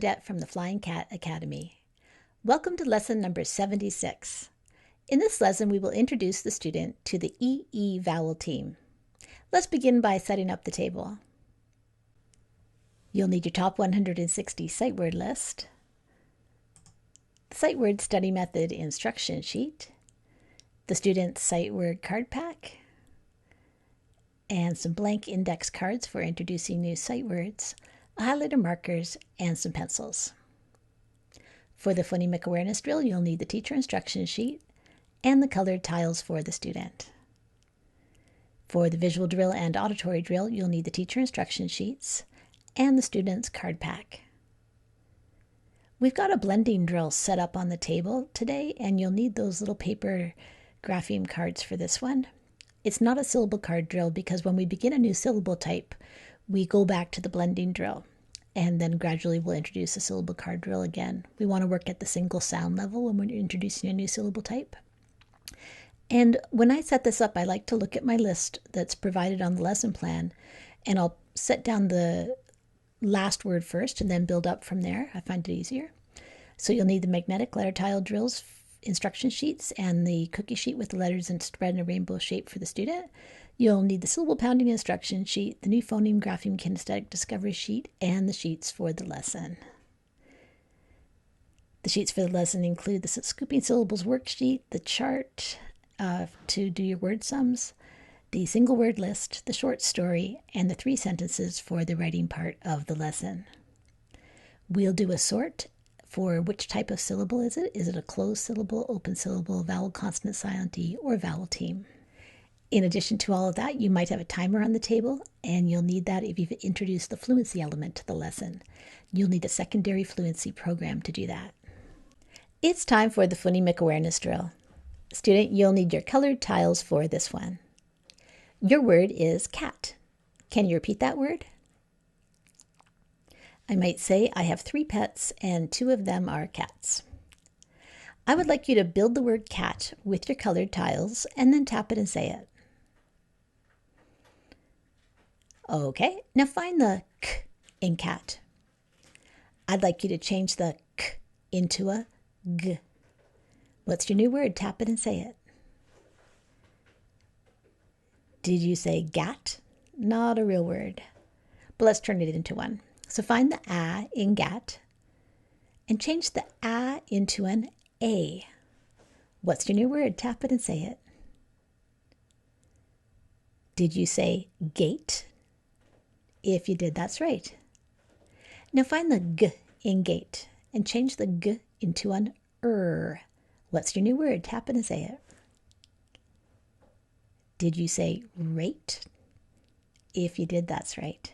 Cadet from the Flying Cat Academy. Welcome to lesson number 76. In this lesson, we will introduce the student to the EE vowel team. Let's begin by setting up the table. You'll need your top 160 sight word list, the sight word study method instruction sheet, the student's sight word card pack, and some blank index cards for introducing new sight words, highlighter markers, and some pencils. For the phonemic awareness drill, you'll need the teacher instruction sheet and the colored tiles for the student. For the visual drill and auditory drill, you'll need the teacher instruction sheets and the student's card pack. We've got a blending drill set up on the table today, and you'll need those little paper grapheme cards for this one. It's not a syllable card drill because when we begin a new syllable type, we go back to the blending drill, and then gradually we'll introduce a syllable card drill again. We want to work at the single sound level when we're introducing a new syllable type. And when I set this up, I like to look at my list that's provided on the lesson plan, and I'll set down the last word first and then build up from there. I find it easier. So you'll need the magnetic letter tile drills instruction sheets and the cookie sheet with the letters and spread in a rainbow shape for the student. You'll need the syllable pounding instruction sheet, the new phoneme grapheme kinesthetic discovery sheet, and the sheets for the lesson. The sheets for the lesson include the scooping syllables worksheet, the chart to do your word sums, the single word list, the short story, and the 3 sentences for the writing part of the lesson. We'll do a sort for which type of syllable is it. Is it a closed syllable, open syllable, vowel, consonant, silent E, or vowel team? In addition to all of that, you might have a timer on the table, and you'll need that if you've introduced the fluency element to the lesson. You'll need a secondary fluency program to do that. It's time for the phonemic awareness drill. Student, you'll need your colored tiles for this one. Your word is cat. Can you repeat that word? I might say, I have 3 pets and 2 of them are cats. I would like you to build the word cat with your colored tiles and then tap it and say it. Okay, now find the k in cat. I'd like you to change the k into a g. What's your new word? Tap it and say it. Did you say gat? Not a real word, but let's turn it into one. So find the a in gat and change the a into an a. What's your new word? Tap it and say it. Did you say gate? If you did, that's right. Now find the g in gate and change the g into an What's your new word? Tap it and say it. Did you say rate? If you did, that's right.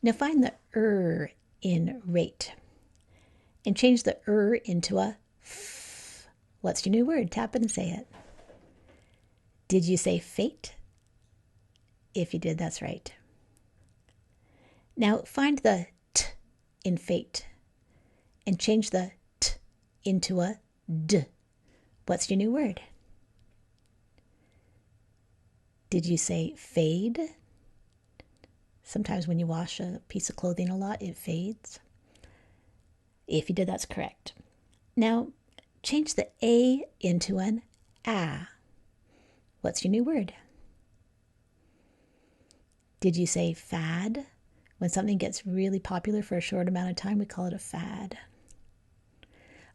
Now find the in rate and change the into a f. What's your new word? Tap it and say it. Did you say fate? If you did, that's right. Now find the t in fate and change the t into a d. What's your new word? Did you say fade? Sometimes when you wash a piece of clothing a lot, it fades. If you did, that's correct. Now change the a into an a. What's your new word? Did you say fad? When something gets really popular for a short amount of time, we call it a fad.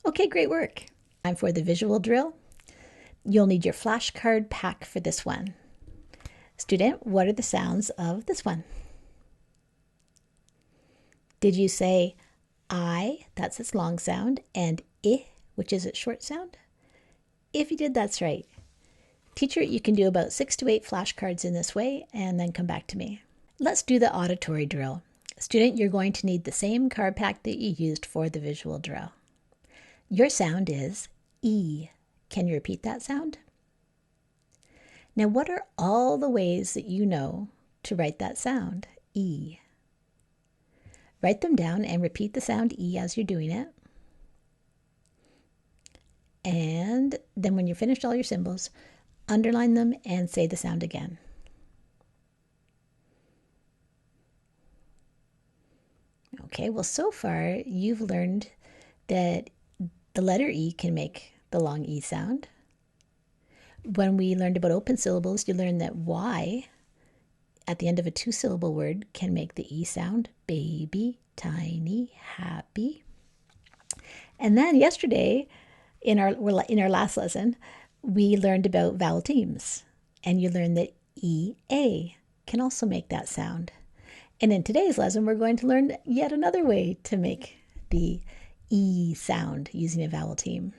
Okay, great work. Time for the visual drill. You'll need your flashcard pack for this one. Student, what are the sounds of this one? Did you say I, that's its long sound, and I, which is its short sound? If you did, that's right. Teacher, you can do about 6 to 8 flashcards in this way and then come back to me. Let's do the auditory drill. Student, you're going to need the same card pack that you used for the visual drill. Your sound is E. Can you repeat that sound? Now, what are all the ways that you know to write that sound, E? Write them down and repeat the sound E as you're doing it. And then when you're finished all your symbols, underline them and say the sound again. Okay, well, so far you've learned that the letter E can make the long E sound. When we learned about open syllables, you learned that Y at the end of a two-syllable word can make the E sound. Baby, tiny, happy. And then yesterday, in our last lesson, we learned about vowel teams. And you learned that E-A can also make that sound. And in today's lesson, we're going to learn yet another way to make the E sound using a vowel team.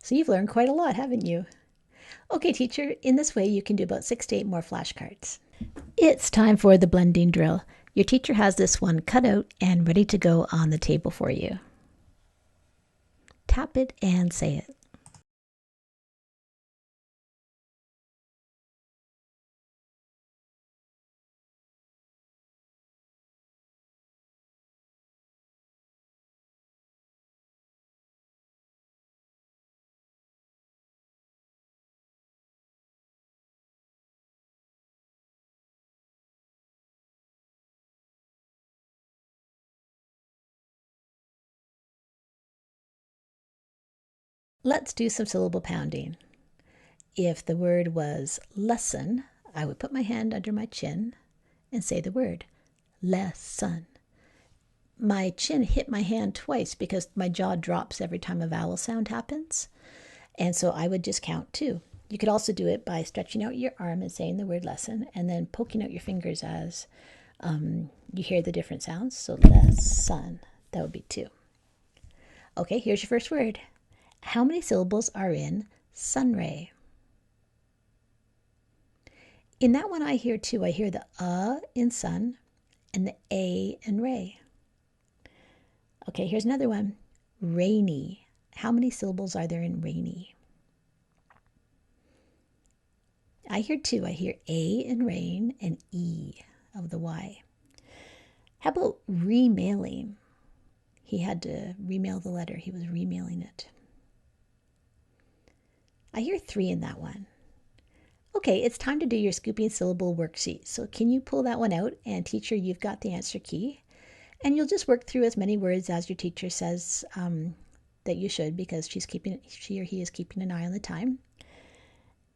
So you've learned quite a lot, haven't you? Okay, teacher, in this way you can do about 6 to 8 more flashcards. It's time for the blending drill. Your teacher has this one cut out and ready to go on the table for you. Tap it and say it. Let's do some syllable pounding. If the word was lesson, I would put my hand under my chin and say the word lesson. My chin hit my hand twice because my jaw drops every time a vowel sound happens. And so I would just count 2. You could also do it by stretching out your arm and saying the word lesson and then poking out your fingers as you hear the different sounds. So lesson, that would be 2. Okay, here's your first word. How many syllables are in sunray? In that one I hear 2. I hear the in sun and the A in ray. Okay, here's another one. Rainy. How many syllables are there in rainy? I hear 2. I hear A in rain and E of the Y. How about remailing? He had to remail the letter. He was remailing it. I hear 3 in that one. Okay, it's time to do your scooping syllable worksheet. So can you pull that one out? And teacher, you've got the answer key. And you'll just work through as many words as your teacher says that you should, because she or he is keeping an eye on the time.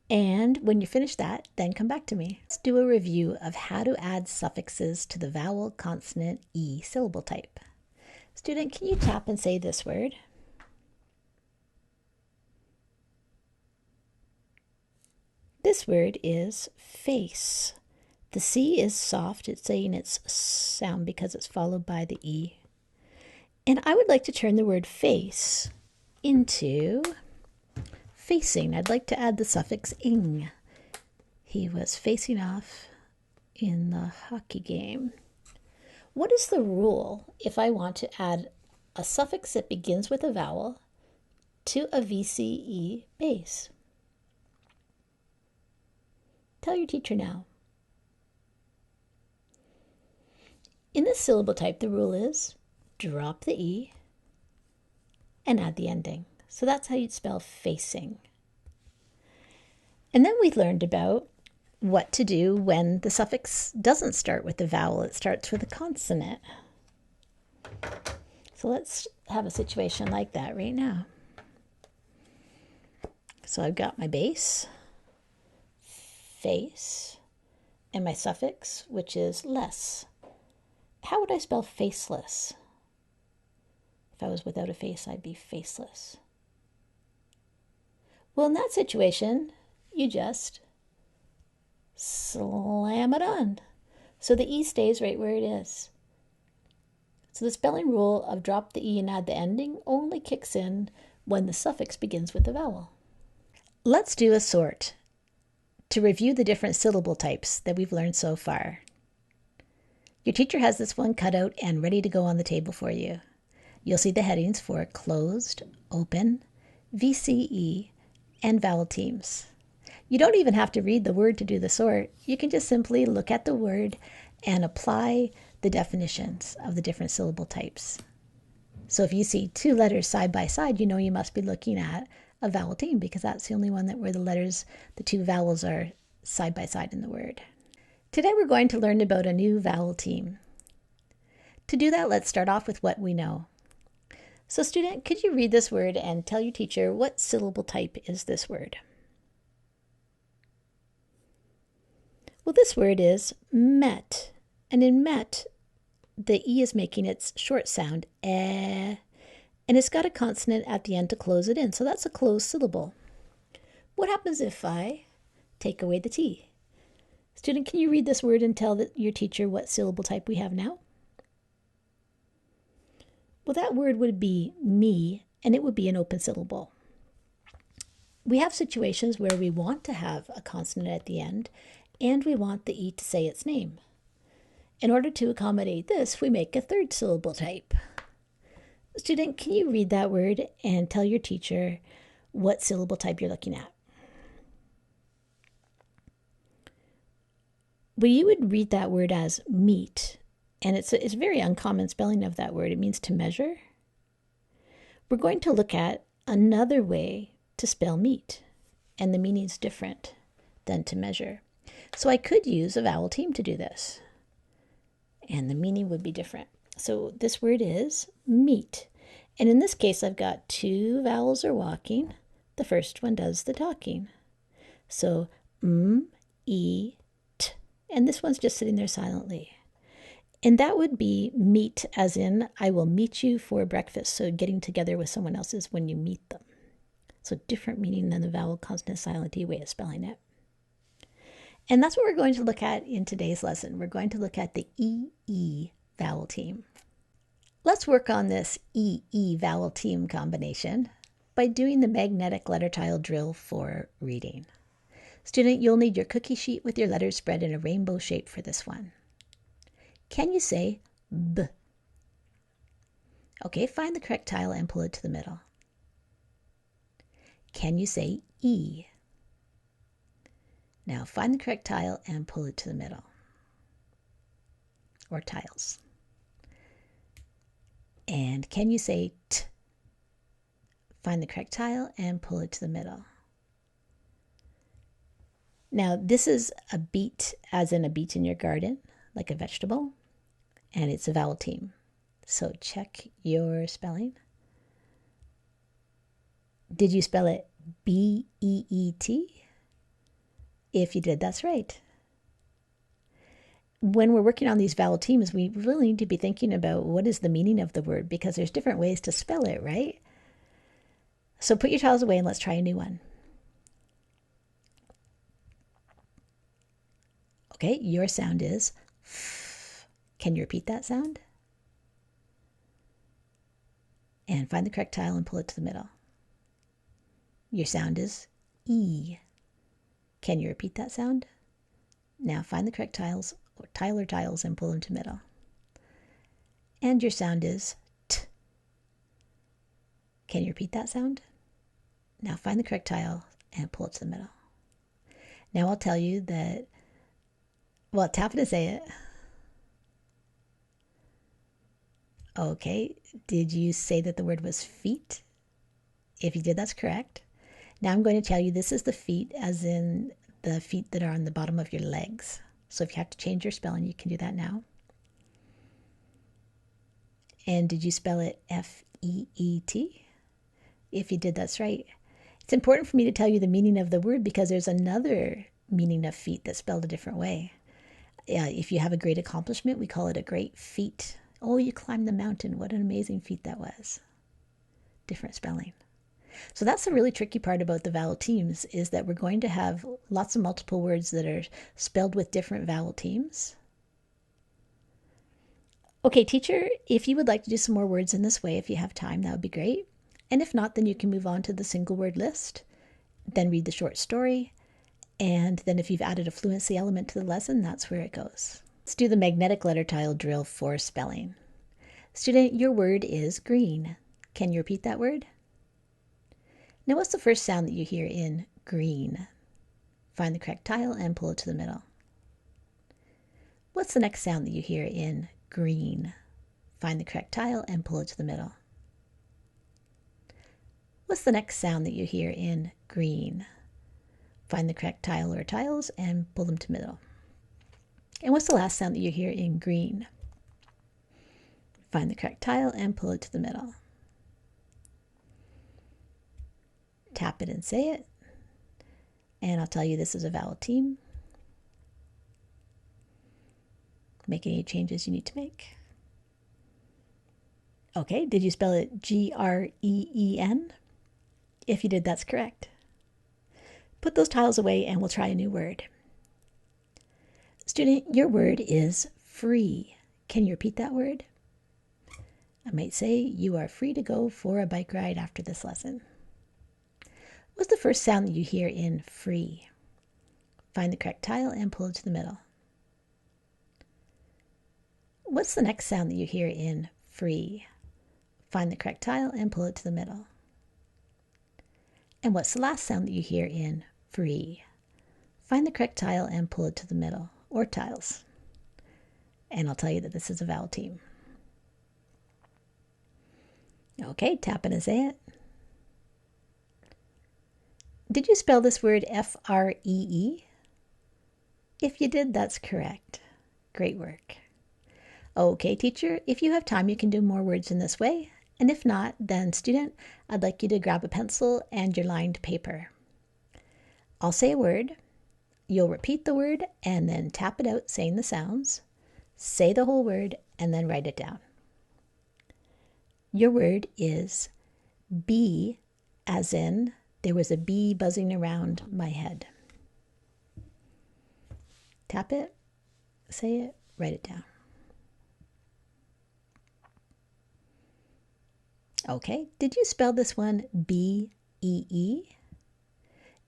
And when you finish that, then come back to me. Let's do a review of how to add suffixes to the vowel consonant E syllable type. Student, can you tap and say this word? This word is face. The C is soft. It's saying its sound because it's followed by the E. And I would like to turn the word face into facing. I'd like to add the suffix ing. He was facing off in the hockey game. What is the rule if I want to add a suffix that begins with a vowel to a VCE base? Tell your teacher now. In this syllable type, the rule is drop the E and add the ending. So that's how you'd spell facing. And then we learned about what to do when the suffix doesn't start with the vowel, it starts with a consonant. So let's have a situation like that right now. So I've got my base, face, and my suffix, which is less. How would I spell faceless? If I was without a face, I'd be faceless. Well, in that situation, you just slam it on. So the E stays right where it is. So the spelling rule of drop the E and add the ending only kicks in when the suffix begins with the vowel. Let's do a sort to review the different syllable types that we've learned so far. Your teacher has this one cut out and ready to go on the table for you. You'll see the headings for closed, open, VCE, and vowel teams. You don't even have to read the word to do the sort. You can just simply look at the word and apply the definitions of the different syllable types. So if you see 2 letters side by side, you know you must be looking at a vowel team, because that's the only one where the 2 vowels are side by side in the word. Today we're going to learn about a new vowel team. To do that, let's start off with what we know. So student, could you read this word and tell your teacher what syllable type is this word? Well, this word is met. And in met, the E is making its short sound, eh, and it's got a consonant at the end to close it in. So that's a closed syllable. What happens if I take away the T? Student, can you read this word and tell your teacher what syllable type we have now? Well, that word would be me, and it would be an open syllable. We have situations where we want to have a consonant at the end, and we want the E to say its name. In order to accommodate this, we make a third syllable type. Student, can you read that word and tell your teacher what syllable type you're looking at? Well, you would read that word as meet, and it's a very uncommon spelling of that word. It means to measure. We're going to look at another way to spell meet, and the meaning's different than to measure. So I could use a vowel team to do this, and the meaning would be different. So this word is meet, and in this case I've got two vowels are walking. The first one does the talking. So e, t, and this one's just sitting there silently. And that would be meet, as in I will meet you for breakfast. So getting together with someone else is when you meet them. So different meaning than the vowel consonant silent E way of spelling it. And that's what we're going to look at in today's lesson. We're going to look at the EE vowel team. Let's work on this EE vowel team combination by doing the magnetic letter tile drill for reading. Student, you'll need your cookie sheet with your letters spread in a rainbow shape for this one. Can you say B? Okay, find the correct tile and pull it to the middle. Can you say E? Now find the correct tile and pull it to the middle, or tiles. And can you say T? Find the correct tile and pull it to the middle. Now this is a beet, as in a beet in your garden, like a vegetable, and it's a vowel team. So check your spelling. Did you spell it B-E-E-T? If you did, that's right. When we're working on these vowel teams, we really need to be thinking about what is the meaning of the word, because there's different ways to spell it, right? So put your tiles away and let's try a new one. Okay, your sound is F. Can you repeat that sound? And find the correct tile and pull it to the middle. Your sound is E. Can you repeat that sound? Now find the correct tiles or tiles and pull them to middle. And your sound is T. Can you repeat that sound? Now find the correct tile and pull it to the middle. Now I'll tell you that, well, tap it and say it. Okay, did you say that the word was feet? If you did, that's correct. Now I'm going to tell you this is the feet, as in the feet that are on the bottom of your legs. So if you have to change your spelling, you can do that now. And did you spell it F-E-E-T? If you did, that's right. It's important for me to tell you the meaning of the word because there's another meaning of feet that's spelled a different way. If you have a great accomplishment, we call it a great feat. Oh, you climbed the mountain. What an amazing feat that was. Different spelling. So that's the really tricky part about the vowel teams, is that we're going to have lots of multiple words that are spelled with different vowel teams. Okay, teacher, if you would like to do some more words in this way, if you have time, that would be great. And if not, then you can move on to the single word list, then read the short story, and then if you've added a fluency element to the lesson, that's where it goes. Let's do the magnetic letter tile drill for spelling. Student, your word is green. Can you repeat that word? Now, what's the first sound that you hear in green? Find the correct tile and pull it to the middle. What's the next sound that you hear in green? Find the correct tile and pull it to the middle. What's the next sound that you hear in green? Find the correct tile or tiles and pull them to middle. And what's the last sound that you hear in green? Find the correct tile and pull it to the middle. Tap it and say it. And I'll tell you this is a vowel team. Make any changes you need to make. Okay, did you spell it Green? If you did, that's correct. Put those tiles away and we'll try a new word. Student, your word is free. Can you repeat that word? I might say you are free to go for a bike ride after this lesson. What's the first sound that you hear in free? Find the correct tile and pull it to the middle. What's the next sound that you hear in free? Find the correct tile and pull it to the middle. And what's the last sound that you hear in free? Find the correct tile and pull it to the middle, or tiles. And I'll tell you that this is a vowel team. Okay, tap it and say it. Did you spell this word Free? If you did, that's correct. Great work. Okay, teacher, if you have time, you can do more words in this way. And if not, then student, I'd like you to grab a pencil and your lined paper. I'll say a word. You'll repeat the word and then tap it out saying the sounds. Say the whole word and then write it down. Your word is bee, as in there was a bee buzzing around my head. Tap it, say it, write it down. Okay, did you spell this one B-E-E?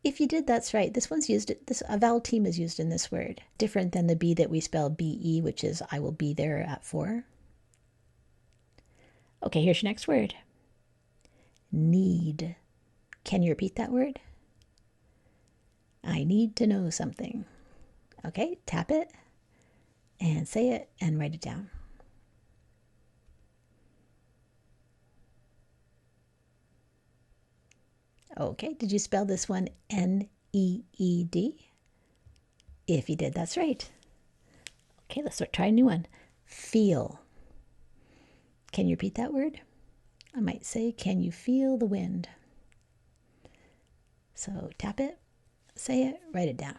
If you did, that's right. This one's used, a vowel team is used in this word. Different than the B that we spell B-E, which is I will be there at 4. Okay, here's your next word. Need. Can you repeat that word? I need to know something. Okay, tap it and say it and write it down. Okay, did you spell this one N-E-E-D? If you did, that's right. Okay, let's try a new one. Feel. Can you repeat that word? I might say, can you feel the wind? So tap it, say it, write it down.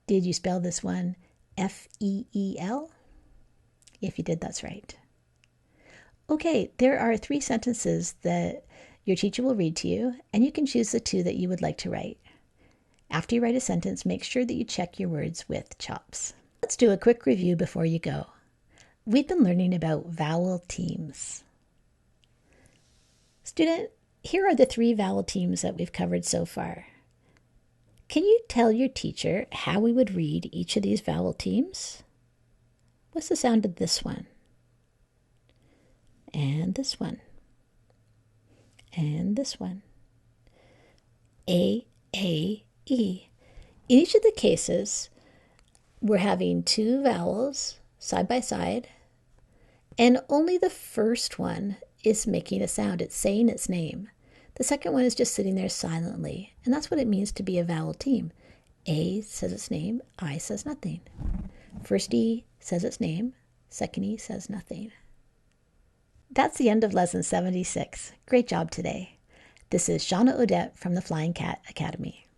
Did you spell this one F-E-E-L? If you did, that's right. Okay, there are 3 sentences that your teacher will read to you, and you can choose the 2 that you would like to write. After you write a sentence, make sure that you check your words with chops. Let's do a quick review before you go. We've been learning about vowel teams. Student, here are the 3 vowel teams that we've covered so far. Can you tell your teacher how we would read each of these vowel teams? What's the sound of this one? And this one. And this one. A, E. In each of the cases, we're having 2 vowels side by side, and only the first one is making a sound. It's saying its name. The second one is just sitting there silently, and that's what it means to be a vowel team. A says its name, I says nothing. First E says its name, second E says nothing. That's the end of lesson 76. Great job today. This is Shawna Odette from the Flying Cat Academy.